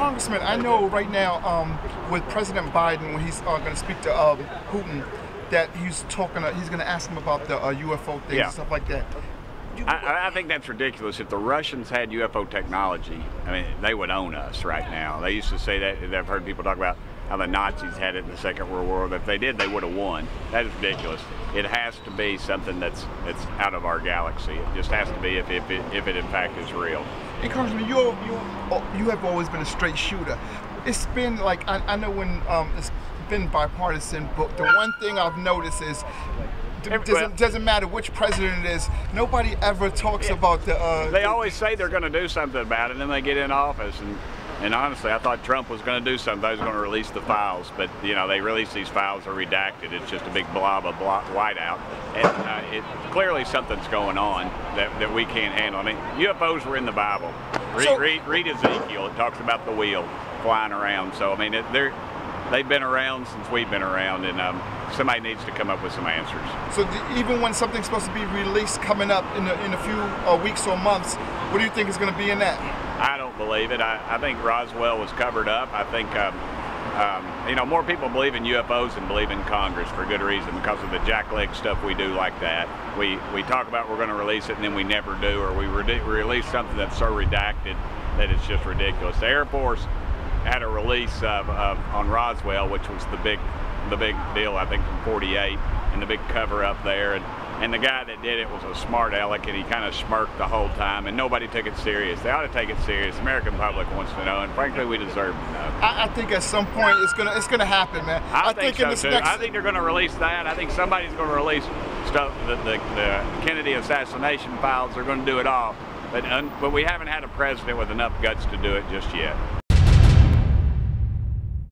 Congressman, I know right now with President Biden, when he's going to speak to Putin, that he's going to ask him about the UFO things and stuff like that. I think that's ridiculous. If the Russians had UFO technology, I mean, they would own us right now. They used to say that. I've heard people talk about how the Nazis had it in the Second World War. If they did, they would have won. That is ridiculous. It has to be something that's out of our galaxy. It just has to be if it in fact is real. Hey, Congressman, you have always been a straight shooter. It's been like, I know when it's been bipartisan, but the one thing I've noticed is doesn't matter which president it is, nobody ever talks about the... They always say they're going to do something about it, and then they get in office. And honestly, I thought Trump was going to do something. They was going to release the files, but you know, they release these files are redacted. It's just a big blob of whiteout, and clearly something's going on that we can't handle. I mean, UFOs were in the Bible. Read Ezekiel. It talks about the wheel flying around. So I mean, they've been around since we've been around, and somebody needs to come up with some answers. So even when something's supposed to be released coming up in a few weeks or months, what do you think is going to be in that? I don't believe it. I think Roswell was covered up. I think you know, more people believe in UFOs than believe in Congress for good reason, because of the jackleg stuff we do like that. We talk about we're going to release it and then we never do, or we release something that's so redacted that it's just ridiculous. The Air Force had a release on Roswell, which was the big deal, I think, from '48, and the big cover up there. And the guy that did it was a smart aleck, and he kind of smirked the whole time, and nobody took it serious. They ought to take it serious. The American public wants to know, and frankly, we deserve to know. I think at some point it's gonna happen, man. I think so too. I think they're going to release that. I think somebody's going to release stuff. The Kennedy assassination files. They're going to do it all, but we haven't had a president with enough guts to do it just yet.